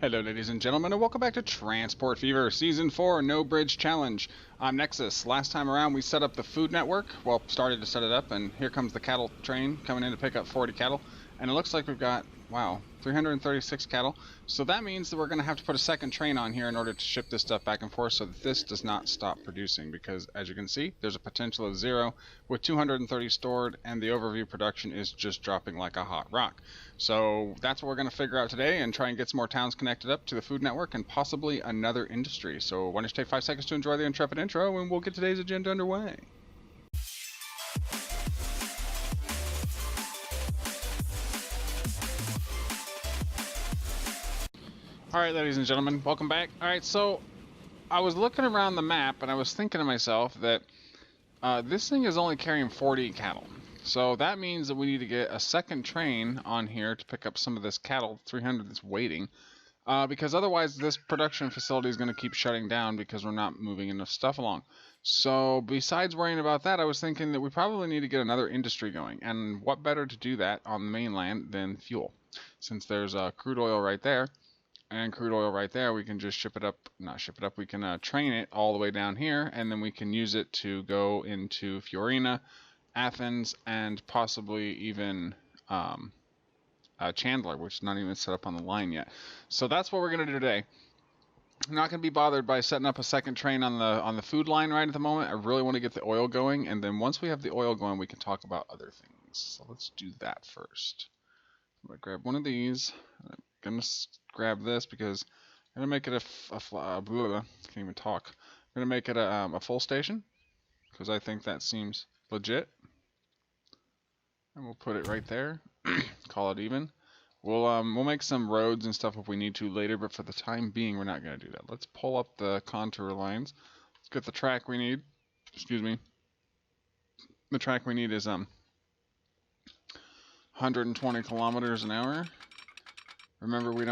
Hello ladies and gentlemen, and welcome back to Transport Fever Season 4 No Bridge Challenge. I'm Nexxus. Last time around we set up the food network, well, started to set it up, and here comes the cattle train coming in to pick up 40 cattle. And it looks like we've got, wow, 336 cattle. So that means that we're going to have to put a second train on here in order to ship this stuff back and forth so that this does not stop producing. Because as you can see, there's a potential of 0 with 230 stored, and the overview production is just dropping like a hot rock. So that's what we're going to figure out today and try and get some more towns connected up to the food network and possibly another industry. So why don't you take 5 seconds to enjoy the intrepid intro and we'll get today's agenda underway. Alright ladies and gentlemen, welcome back. Alright, so I was looking around the map and I was thinking to myself that this thing is only carrying 40 cattle. So that means that we need to get a second train on here to pick up some of this cattle, 300 that's waiting. Because otherwise this production facility is going to keep shutting down because we're not moving enough stuff along. So besides worrying about that, I was thinking that we probably need to get another industry going. And what better to do that on the mainland than fuel? Since there's crude oil right there. And crude oil right there, we can just we can train it all the way down here, and then we can use it to go into Fiorina, Athens, and possibly even Chandler, which is not even set up on the line yet. So that's what we're going to do today. I'm not going to be bothered by setting up a second train on the food line right at the moment. I really want to get the oil going, and then once we have the oil going, we can talk about other things. So let's do that first. I'm going to grab one of these. I'm going to grab this because I'm going to make it can't even talk. I'm going to make it a full station because I think that seems legit. And we'll put it right there. Call it even. We'll make some roads and stuff if we need to later, but for the time being, we're not going to do that. Let's pull up the contour lines. Let's get the track we need. Excuse me. The track we need is 120 kilometers an hour. Remember, we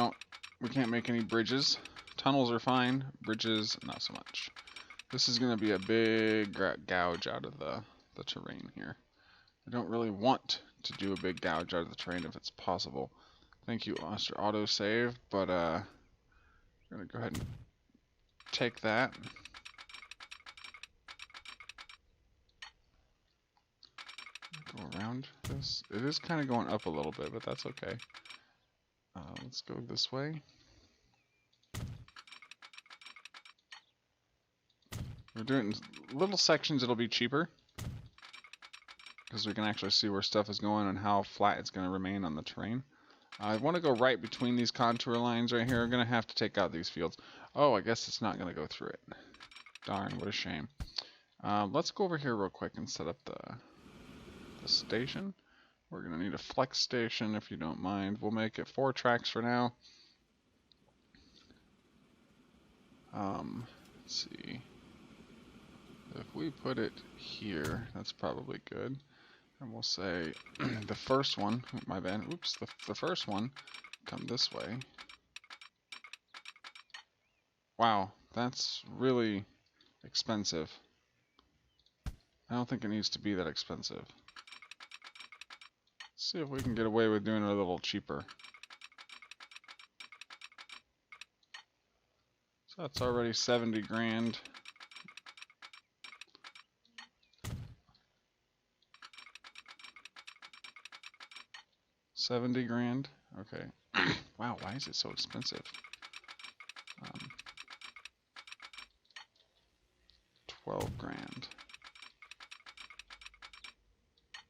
can't make any bridges. Tunnels are fine. Bridges, not so much. This is going to be a big gouge out of the terrain here. I don't really want to do a big gouge out of the terrain if it's possible. Thank you, Mr. Autosave, but I'm going to go ahead and take that. Go around this. It is kind of going up a little bit, but that's okay. Let's go this way. We're doing little sections, it'll be cheaper. Because we can actually see where stuff is going and how flat it's going to remain on the terrain. I want to go right between these contour lines right here. I'm going to have to take out these fields. Oh, I guess it's not going to go through it. Darn, what a shame. Let's go over here real quick and set up the station. We're going to need a flex station if you don't mind. We'll make it 4 tracks for now. Let's see. If we put it here, that's probably good. And we'll say the first one, my bad, oops, the first one, come this way. Wow, that's really expensive. I don't think it needs to be that expensive. Let's see if we can get away with doing it a little cheaper. So that's already 70 grand. $70 grand. Okay. Wow, why is it so expensive? 12 grand.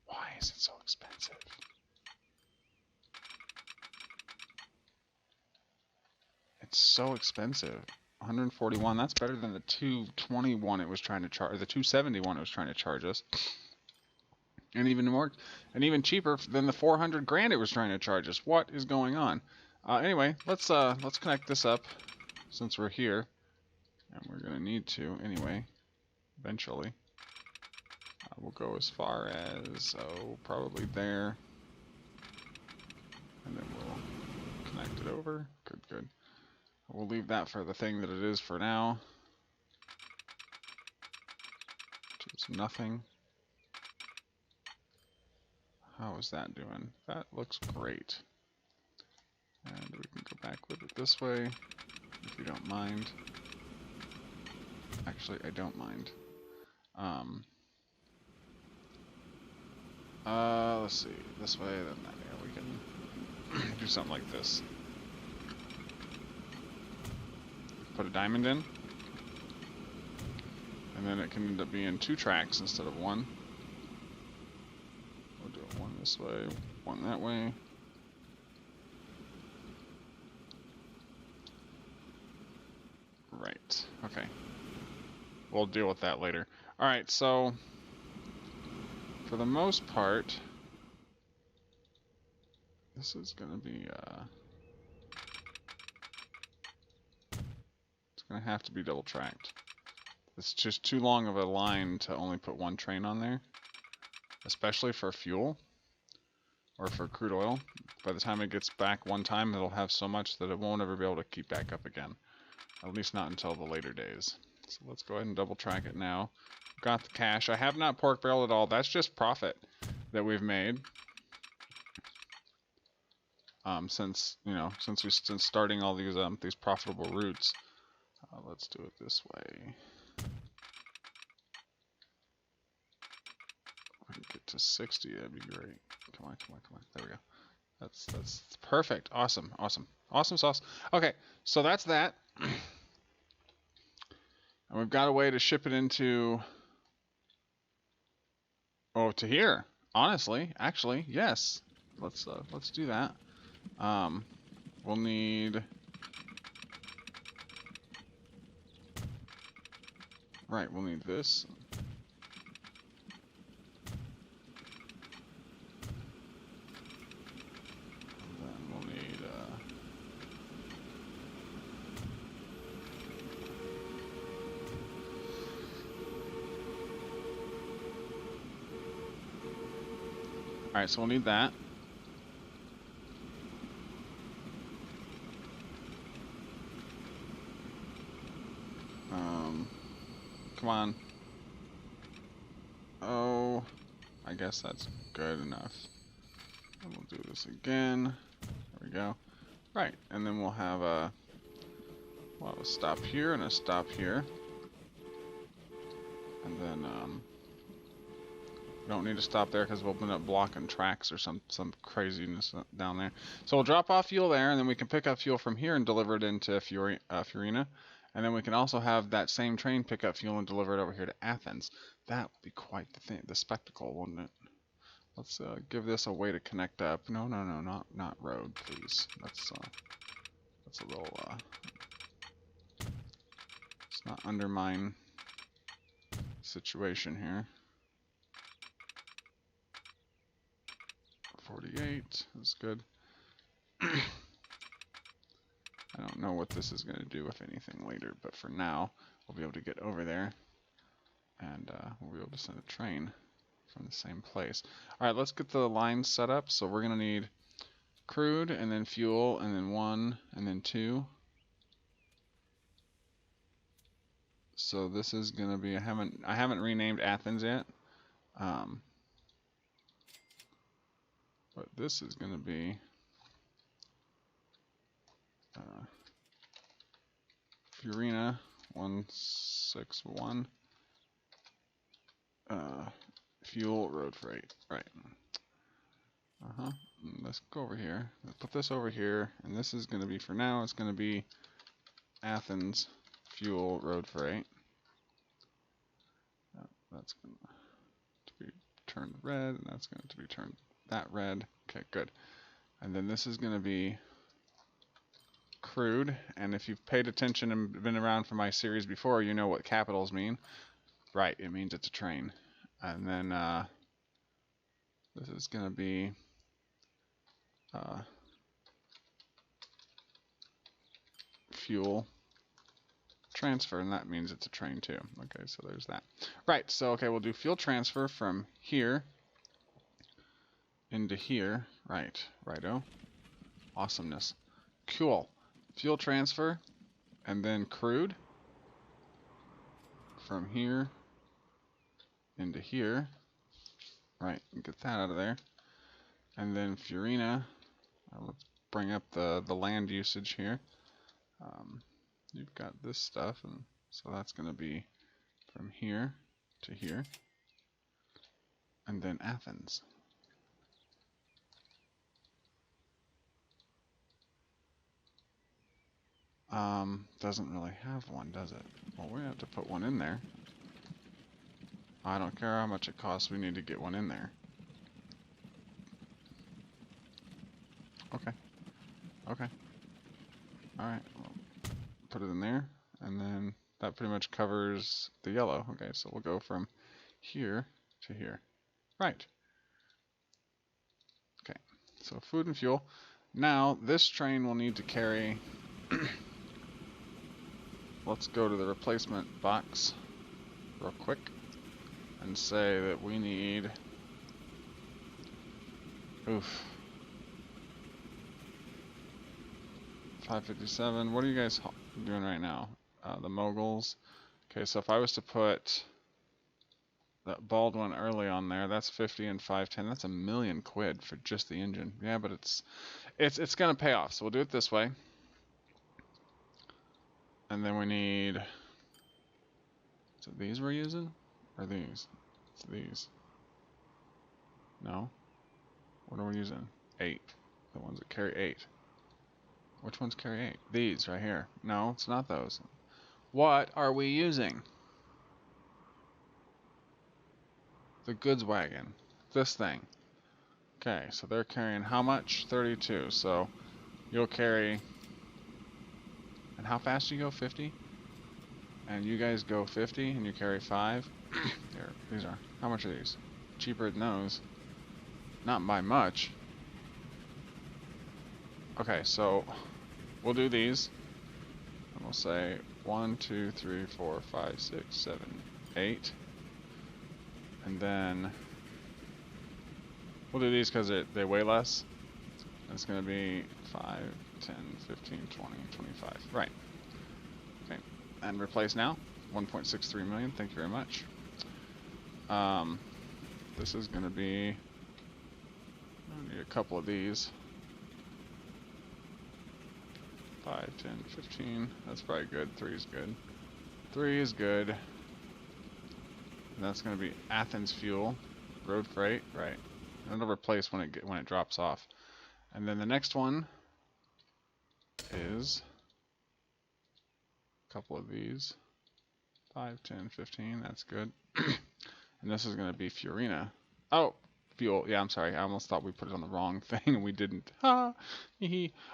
Why is it so expensive? It's so expensive. 141. That's better than the 221 it was trying to charge, or the 271 it was trying to charge us. And even cheaper than the 400 grand it was trying to charge us. What is going on? Anyway, let's connect this up since we're here, and we're gonna need to anyway. Eventually, we'll go as far as probably there, and then we'll connect it over. Good. We'll leave that for the thing that it is for now. It's nothing. How is that doing? That looks great. And we can go back with it this way, if you don't mind. Actually, I don't mind. Let's see, this way, then that way. We can do something like this. Put a diamond in, and then it can end up being 2 tracks instead of 1. We'll do it 1 this way, 1 that way. Right, okay. We'll deal with that later. Alright, so for the most part, this is going to be, it's going to have to be double tracked. It's just too long of a line to only put 1 train on there, especially for fuel or for crude oil. By the time it gets back one time, it'll have so much that it won't ever be able to keep back up again, at least not until the later days. So let's go ahead and double track it now. Got the cash. I have not pork barreled at all. That's just profit that we've made. Since starting all these profitable routes. Let's do it this way. If we can get to 60, that'd be great. Come on, come on, come on. There we go. That's perfect. Awesome, awesome, awesome sauce. Okay, so that's that. And we've got a way to ship it into, to here. Honestly, actually, yes. Let's do that. We'll need, right, we'll need this. And then we'll need, alright, so we'll need that. Come on. Oh, I guess that's good enough. And we'll do this again. There we go. Right, and then we'll have a stop here and a stop here. And then we don't need to stop there because we'll end up blocking tracks or some craziness down there. So we'll drop off fuel there, and then we can pick up fuel from here and deliver it into Furina. And then we can also have that same train pick up fuel and deliver it over here to Athens. That would be quite the spectacle, wouldn't it? Let's give this a way to connect up. No, not road, please. That's a little. Let's not undermine the situation here. 48 is good. I don't know what this is going to do, if anything, later, but for now, we'll be able to get over there, and we'll be able to send a train from the same place. Alright, let's get the lines set up. So we're going to need crude, and then fuel, and then 1, and then 2. So this is going to be, I haven't renamed Athens yet, but this is going to be Furina 161 fuel road freight. Right. Let's go over here. Let's put this over here, and this is going to be, for now, it's going to be Athens fuel road freight. That's going to be turned red, and that's going to be turned that red. Okay, good. And then this is going to be crude, and if you've paid attention and been around for my series before, you know what capitals mean. Right, it means it's a train. And then this is going to be fuel transfer, and that means it's a train too. Okay, so there's that. Right, so okay, we'll do fuel transfer from here into here. Right, righto. Awesomeness. Cool. Fuel transfer, and then crude from here into here. Right, get that out of there. And then Furina, let's bring up the land usage here. You've got this stuff, and so that's going to be from here to here, and then Athens. Doesn't really have one, does it? Well, we have to put one in there. I don't care how much it costs, we need to get one in there. Okay. Okay. Alright, well, put it in there, and then that pretty much covers the yellow. Okay, so we'll go from here to here. Right. Okay, so food and fuel. Now, this train will need to carry... Let's go to the replacement box real quick and say that we need... Oof. 557. What are you guys doing right now? The moguls. Okay, so if I was to put that Baldwin early on there, that's 50 and 510. That's £1,000,000 for just the engine. Yeah, but it's gonna pay off. So we'll do it this way. And then we need. Is it these we're using? Or these? It's these. No. What are we using? 8. The ones that carry 8. Which ones carry 8? These right here. No, it's not those. What are we using? The goods wagon. This thing. Okay, so they're carrying how much? 32. So you'll carry... And how fast do you go? 50? And you guys go 50 and you carry 5? There, these are. How much are these? Cheaper than those. Not by much. Okay, so we'll do these. And we'll say 1, 2, 3, 4, 5, 6, 7, 8. And then we'll do these because they weigh less. It's going to be 5, 10, 15, 20, 25. Right. Okay. And replace now. 1.63 million. Thank you very much. This is going to be... I need a couple of these. 5, 10, 15. That's probably good. 3 is good. 3 is good. And that's going to be Athens fuel. Road freight. Right. And it'll replace when it drops off. And then the next one is a couple of these. 5, 10, 15. That's good. And this is going to be Furina. Oh, fuel. Yeah, I'm sorry. I almost thought we put it on the wrong thing and we didn't. Ha!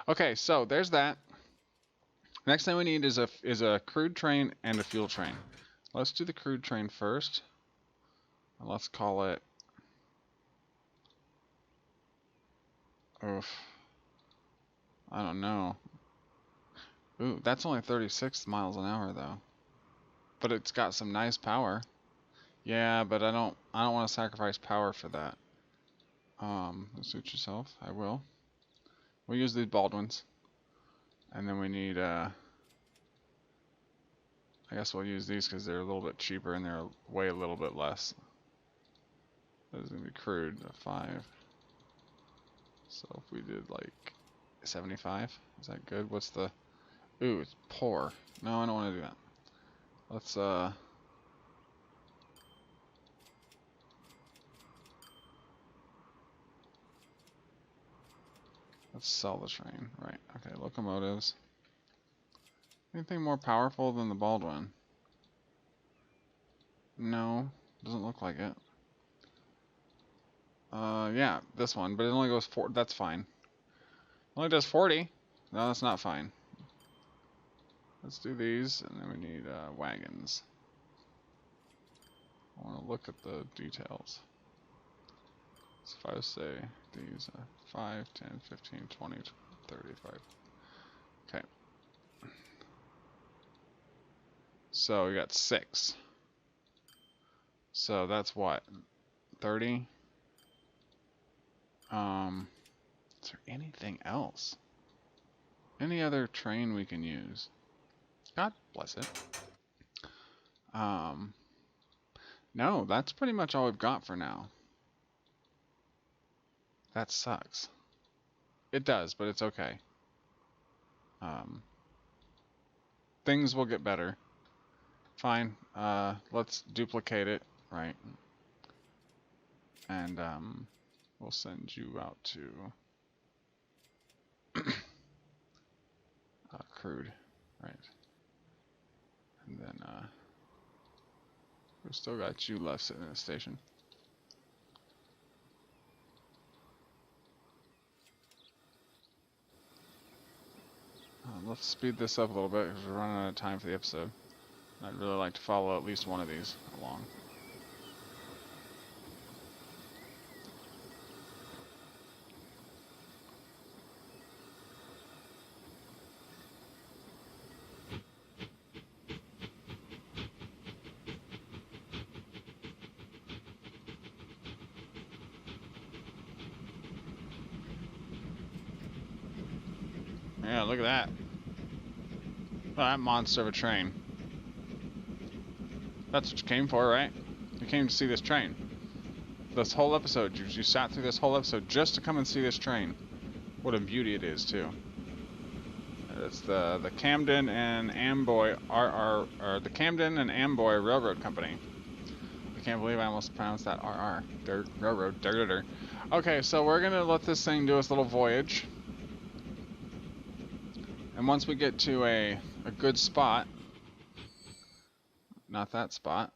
Okay, so there's that. Next thing we need is a crude train and a fuel train. Let's do the crude train first. Let's call it... Oof. I don't know. Ooh, that's only 36 miles an hour though. But it's got some nice power. Yeah, but I don't want to sacrifice power for that. Suit yourself. I will. We'll use these Baldwins. And then we need I guess we'll use these because they're a little bit cheaper and they're weigh a little bit less. This is gonna be crude, 5. So if we did like 75, is that good? What's the... Ooh, it's poor. No, I don't want to do that. Let's sell the train. Right. Okay, locomotives. Anything more powerful than the Baldwin? No, doesn't look like it. Yeah, this one, but it only goes 4. That's fine. It only does 40. No, that's not fine. Let's do these, and then we need wagons. I want to look at the details. So if I say these 5, 10, 15, 20, 35. Okay. So we got 6. So that's what? 30? Is there anything else? Any other train we can use? God bless it. No, that's pretty much all we've got for now. That sucks. It does, but it's okay. Things will get better. Fine. Let's duplicate it, right? And we'll send you out to crude, right? And then we've still got you left sitting in the station. Let's speed this up a little bit because we're running out of time for the episode. I'd really like to follow at least one of these along. Yeah, look at that. Oh, that monster of a train. That's what you came for, right? You came to see this train. This whole episode, you sat through this whole episode just to come and see this train. What a beauty it is, too. It's the Camden and Amboy the Camden and Amboy Railroad Company. I can't believe I almost pronounced that RR. Dirt Railroad. Dirt. Okay, so we're gonna let this thing do its little voyage. And once we get to a good spot, not that spot.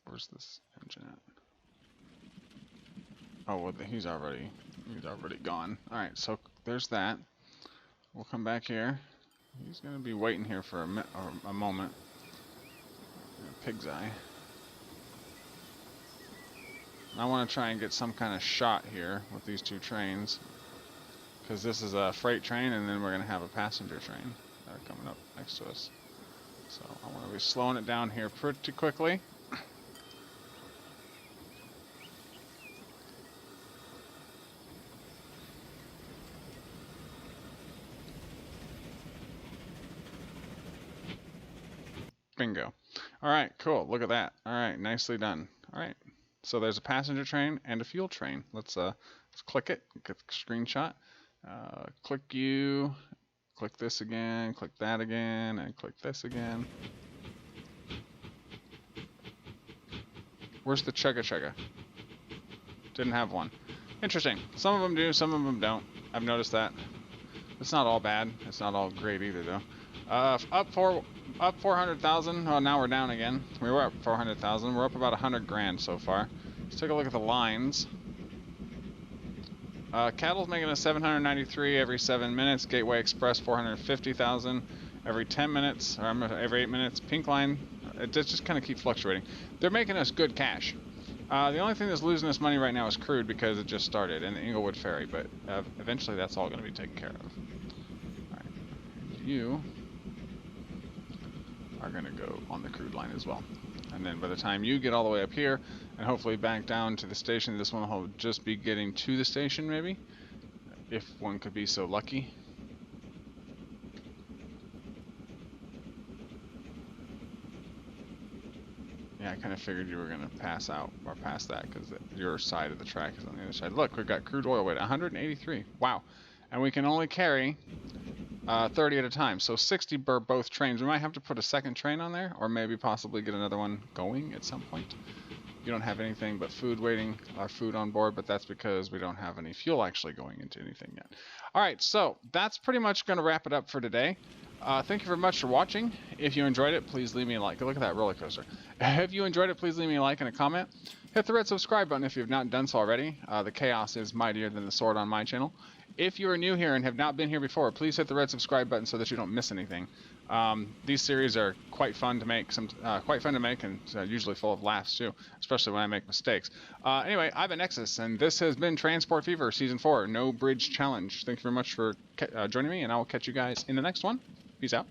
Where's this engine at? Oh, well, he's already gone. All right, so there's that. We'll come back here. He's gonna be waiting here for a moment. Pig's eye. I want to try and get some kind of shot here with these two trains, because this is a freight train, and then we're gonna have a passenger train that are coming up next to us. So I want to be slowing it down here pretty quickly. Bingo. All right, cool. Look at that. All right, nicely done. All right. So there's a passenger train and a fuel train. Let's click it. Get the screenshot. Click you. Click this again. Click that again, and click this again. Where's the chugga? Didn't have one. Interesting. Some of them do, some of them don't. I've noticed that. It's not all bad. It's not all great either, though. Up 400,000. Oh, now we're down again. We were up 400,000. We're up about 100 grand so far. Let's take a look at the lines. Cattle's making a 793 every 7 minutes. Gateway Express 450,000 every 10 minutes, or every 8 minutes. Pink Line, it just kind of keep fluctuating. They're making us good cash. The only thing that's losing us money right now is crude because it just started, and the Inglewood Ferry, but eventually that's all going to be taken care of. All right. You are going to go on the crude line as well. And then by the time you get all the way up here and hopefully back down to the station, this one will just be getting to the station maybe, if one could be so lucky. Yeah, I kind of figured you were going to pass out or pass that because your side of the track is on the other side. Look, we've got crude oil weight, 183. Wow. And we can only carry 30 at a time, so 60 per both trains. We might have to put a second train on there, or maybe possibly get another one going at some point. You don't have anything but food waiting, our food on board, but that's because we don't have any fuel actually going into anything yet. All right, so that's pretty much going to wrap it up for today. Thank you very much for watching. If you enjoyed it, please leave me a like. Look at that roller coaster. If you enjoyed it, please leave me a like and a comment. Hit the red subscribe button if you've not done so already. The chaos is mightier than the sword on my channel. If you are new here and have not been here before, please hit the red subscribe button so that you don't miss anything. These series are quite fun to make, and usually full of laughs too, especially when I make mistakes. Anyway, I've been Nexxus, and this has been Transport Fever Season 4, No Bridge Challenge. Thank you very much for joining me, and I will catch you guys in the next one. Peace out.